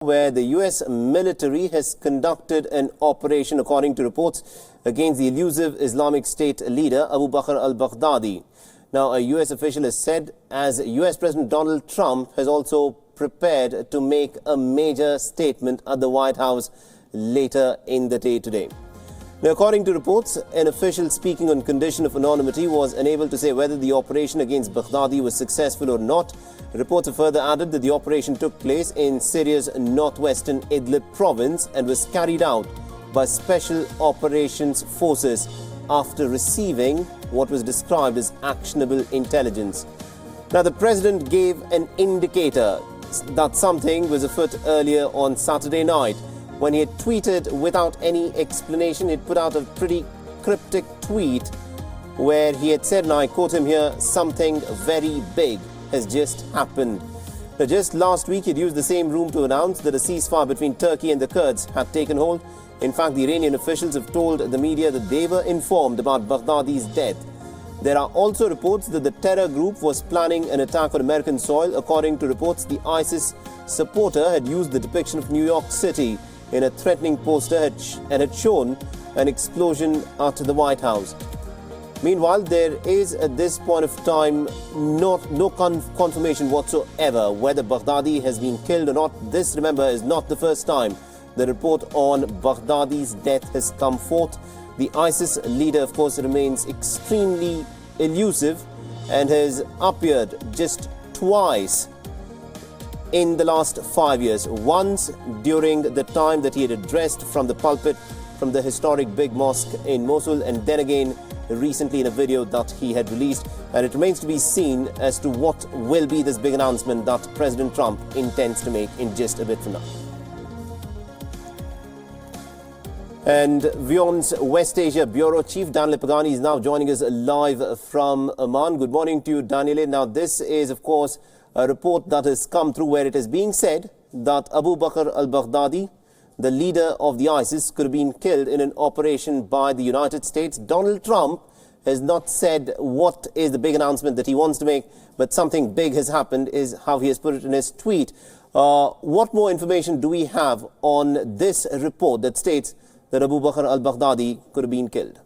where the US military has conducted an operation, according to reports, against the elusive Islamic State leader Abu Bakr al-Baghdadi. Now, a US official has said, as US President Donald Trump has also prepared to make a major statement at the White House later in the day today. Now, according to reports, an official speaking on condition of anonymity was unable to say whether the operation against Baghdadi was successful or not. Reports have further added that the operation took place in Syria's northwestern Idlib province and was carried out by Special Operations Forces after receiving what was described as actionable intelligence. Now, the president gave an indicator that something was afoot earlier on Saturday night when he had tweeted without any explanation. He'd put out a pretty cryptic tweet where he had said, and I quote him here, "Something very big has just happened." Now, just last week, he'd used the same room to announce that a ceasefire between Turkey and the Kurds had taken hold. In fact, the Iranian officials have told the media that they were informed about Baghdadi's death. There are also reports that the terror group was planning an attack on American soil. According to reports, the ISIS supporter had used the depiction of New York City in a threatening poster and had shown an explosion at the White House. Meanwhile, there is at this point of time no confirmation whatsoever whether Baghdadi has been killed or not. This, remember, is not the first time the report on Baghdadi's death has come forth. The ISIS leader, of course, remains extremely elusive and has appeared just twice in the last 5 years. Once during the time that he had addressed from the pulpit from the historic big mosque in Mosul, and then again recently in a video that he had released. And it remains to be seen as to what will be this big announcement that President Trump intends to make in just a bit from now. And Wion's West Asia Bureau Chief Daniel Pagani is now joining us live from Oman. Good morning to you, Daniel. Now, this is, of course, a report that has come through where it is being said that Abu Bakr al-Baghdadi, the leader of the ISIS, could have been killed in an operation by the United States. Donald Trump has not said what is the big announcement that he wants to make, but something big has happened, is how he has put it in his tweet. What more information do we have on this report that states that Abu Bakr al-Baghdadi could have been killed?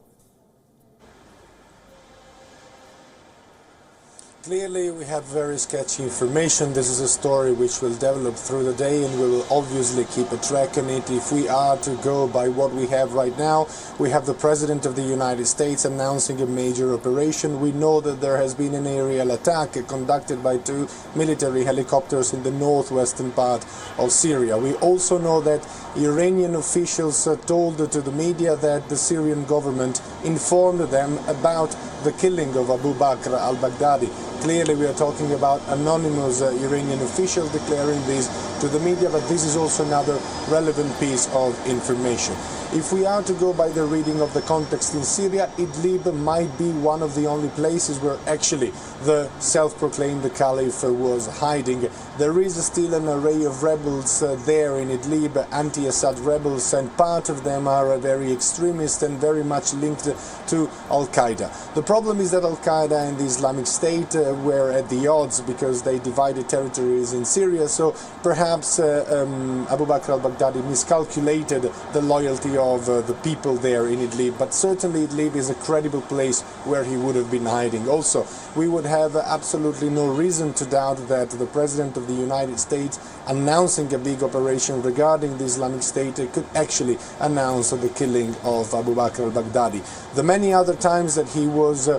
Clearly, we have very sketchy information. This is a story which will develop through the day, and we will obviously keep a track on it. If we are to go by what we have right now, we have the President of the United States announcing a major operation. We know that there has been an aerial attack conducted by 2 military helicopters in the northwestern part of Syria. We also know that Iranian officials told to the media that the Syrian government informed them about the killing of Abu Bakr al-Baghdadi. Clearly, we are talking about anonymous Iranian officials declaring this to the media, but this is also another relevant piece of information. If we are to go by the reading of the context in Syria, Idlib might be one of the only places where actually the self-proclaimed caliph was hiding. There is still an array of rebels there in Idlib, anti-Assad rebels, and part of them are very extremist and very much linked to al-Qaeda. The problem is that al-Qaeda and the Islamic State were at the odds because they divided territories in Syria, so perhaps Abu Bakr al-Baghdadi miscalculated the loyalty of the people there in Idlib, but certainly Idlib is a credible place where he would have been hiding. Also, we would have absolutely no reason to doubt that the President of the United States announcing a big operation regarding the Islamic State could actually announce the killing of Abu Bakr al-Baghdadi. The many other times that he was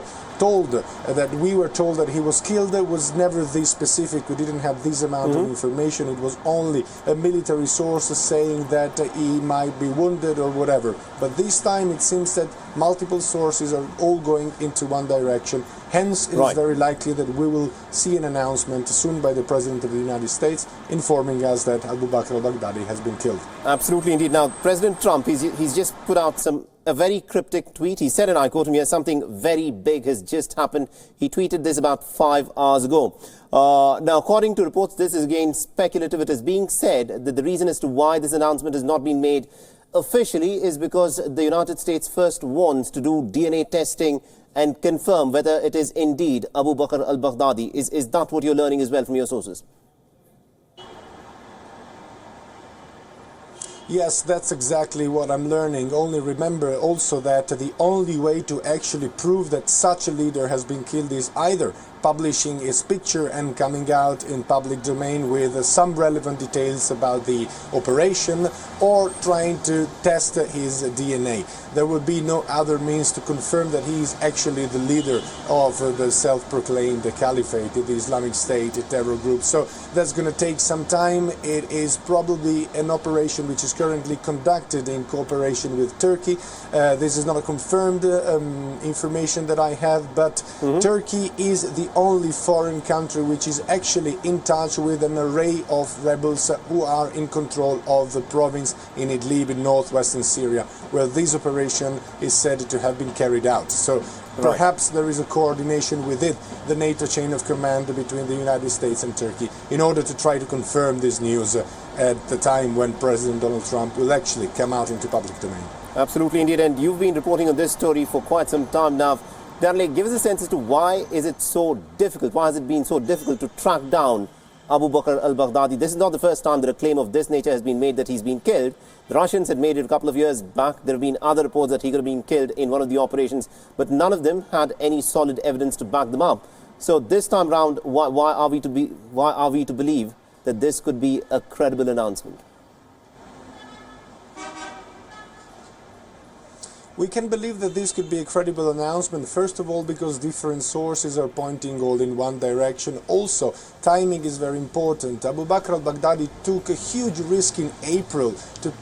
we were told that he was killed, was never this specific. We didn't have this amount of information. It was only a military source saying that he might be wounded or whatever. But this time it seems that multiple sources are all going into one direction. Hence, it is very likely that we will see an announcement soon by the President of the United States informing us that Abu Bakr al-Baghdadi has been killed. Absolutely indeed. Now, President Trump, he's just put out a very cryptic tweet. He said, and I quote him here, "Something very big has just happened." He tweeted this about 5 hours ago. Now, according to reports, this is again speculative. It is being said that the reason as to why this announcement has not been made officially is because the United States first wants to do DNA testing and confirm whether it is indeed Abu Bakr al-Baghdadi. Is that what you're learning as well from your sources? Yes, that's exactly what I'm learning. Only remember also that the only way to actually prove that such a leader has been killed is either publishing his picture and coming out in public domain with some relevant details about the operation, or trying to test his DNA. There will be no other means to confirm that he is actually the leader of the self-proclaimed caliphate, the Islamic State terror group. So that's going to take some time. It is probably an operation which is currently conducted in cooperation with Turkey. This is not a confirmed information that I have, but Turkey is the only foreign country which is actually in touch with an array of rebels who are in control of the province in Idlib in northwestern Syria, where this operation is said to have been carried out. So perhaps there is a coordination within the NATO chain of command between the United States and Turkey in order to try to confirm this news at the time when President Donald Trump will actually come out into public domain. Absolutely, indeed. And you've been reporting on this story for quite some time now. Danley, give us a sense as to why is it so difficult? Why has it been so difficult to track down Abu Bakr al-Baghdadi? This is not the first time that a claim of this nature has been made that he's been killed. The Russians had made it a couple of years back. There have been other reports that he could have been killed in one of the operations, but none of them had any solid evidence to back them up. So this time round, why are we to believe that this could be a credible announcement? We can believe that this could be a credible announcement, first of all because different sources are pointing all in one direction. Also, timing is very important. Abu Bakr al-Baghdadi took a huge risk in April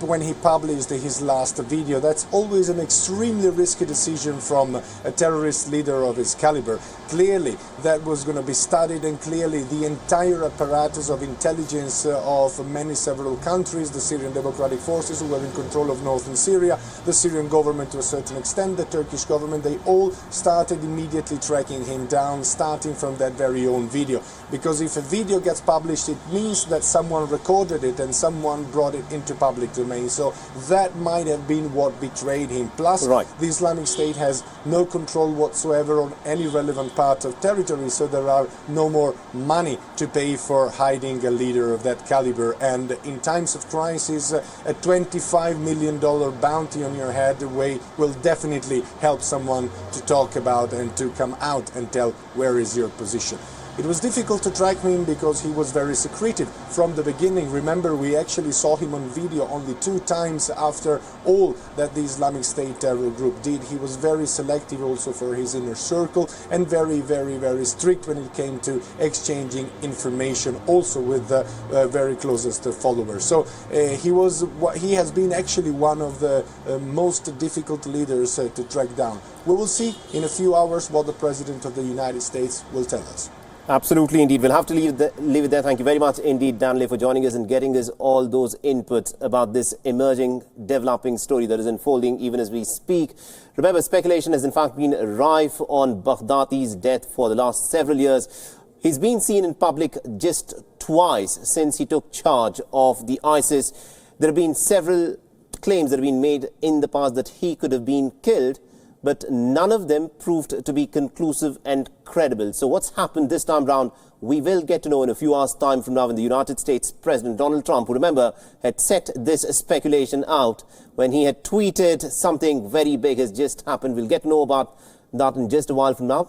when he published his last video. That's always an extremely risky decision from a terrorist leader of his caliber. Clearly, that was going to be studied, and clearly the entire apparatus of intelligence of several countries, the Syrian Democratic Forces who were in control of northern Syria, the Syrian government to a certain extent, the Turkish government, they all started immediately tracking him down, starting from that very own video. Because if a video gets published, it means that someone recorded it and someone brought it into public domain. So that might have been what betrayed him. Plus, the Islamic State has no control whatsoever on any relevant part of territory, so there are no more money to pay for hiding a leader of that caliber. And in times of crisis, a $25 million bounty on your head will definitely help someone to talk about and to come out and tell where is your position. It was difficult to track him because he was very secretive from the beginning. Remember, we actually saw him on video only 2 times after all that the Islamic State terror group did. He was very selective also for his inner circle, and very, very, very strict when it came to exchanging information also with the very closest followers. So he has been actually one of the most difficult leaders to track down. We will see in a few hours what the President of the United States will tell us. Absolutely, indeed. We'll have to leave it there. Thank you very much indeed, Danley, for joining us and getting us all those inputs about this emerging, developing story that is unfolding even as we speak. Remember, speculation has in fact been rife on Baghdadi's death for the last several years. He's been seen in public just twice since he took charge of the ISIS. There have been several claims that have been made in the past that he could have been killed, but none of them proved to be conclusive and credible. So what's happened this time round, we will get to know in a few hours' time from now when the United States President Donald Trump, who remember had set this speculation out when he had tweeted something very big has just happened. We'll get to know about that in just a while from now.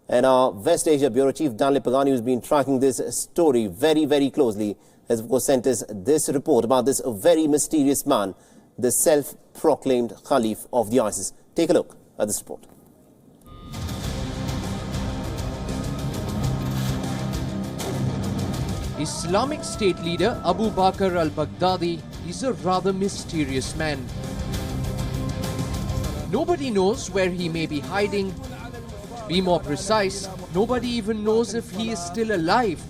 And our West Asia Bureau Chief, alBaghdadi, who's been tracking this story very, very closely, has of course sent us this report about this very mysterious man, the self-proclaimed Caliph of the ISIS. Take a look at this report. Islamic State leader Abu Bakr al-Baghdadi is a rather mysterious man. Nobody knows where he may be hiding. To be more precise, nobody even knows if he is still alive.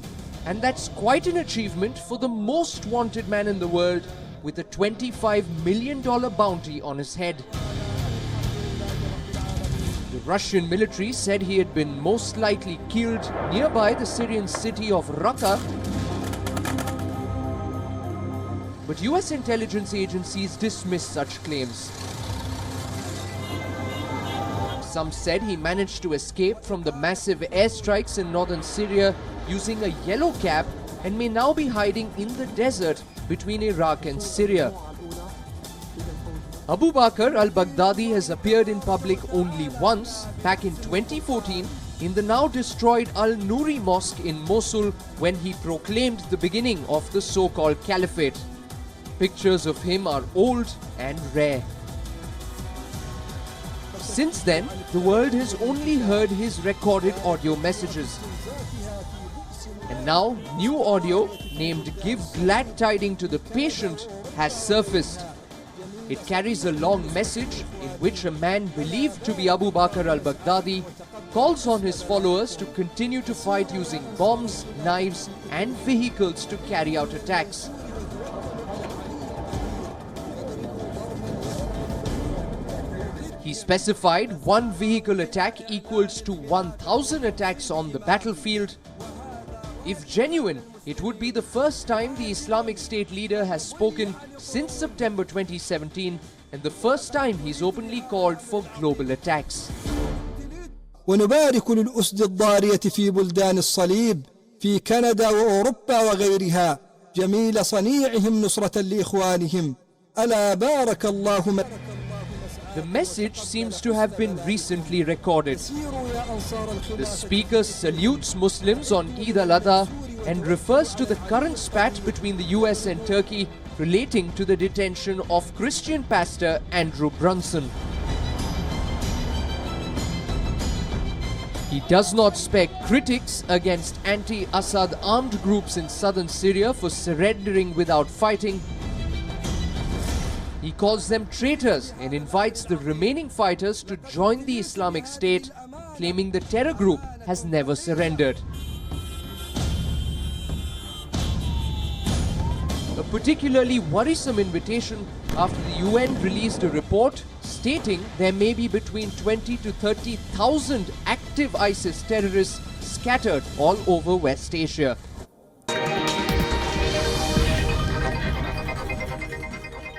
And that's quite an achievement for the most wanted man in the world, with a $25 million bounty on his head. The Russian military said he had been most likely killed nearby the Syrian city of Raqqa. But US intelligence agencies dismissed such claims. Some said he managed to escape from the massive airstrikes in northern Syria using a yellow cab and may now be hiding in the desert between Iraq and Syria. Abu Bakr al-Baghdadi has appeared in public only once, back in 2014, in the now destroyed Al-Nuri Mosque in Mosul when he proclaimed the beginning of the so-called caliphate. Pictures of him are old and rare. Since then, the world has only heard his recorded audio messages. And now, new audio named "Give Glad Tiding to the Patient" has surfaced. It carries a long message in which a man believed to be Abu Bakr al-Baghdadi calls on his followers to continue to fight using bombs, knives and vehicles to carry out attacks. He specified one vehicle attack equals to 1,000 attacks on the battlefield. If genuine, it would be the first time the Islamic State leader has spoken since September 2017 and the first time he's openly called for global attacks. ونبارك للأسد الضارية في بلدان الصليب في كندا وأوروبا وغيرها جميل صنيعهم نصرة لإخوانهم ألا بارك الله. The message seems to have been recently recorded. The speaker salutes Muslims on Eid al-Adha and refers to the current spat between the US and Turkey relating to the detention of Christian pastor Andrew Brunson. He does not spare critics against anti-Assad armed groups in southern Syria for surrendering without fighting. He calls them traitors and invites the remaining fighters to join the Islamic State, claiming the terror group has never surrendered. A particularly worrisome invitation after the UN released a report stating there may be between 20 to 30,000 active ISIS terrorists scattered all over West Asia.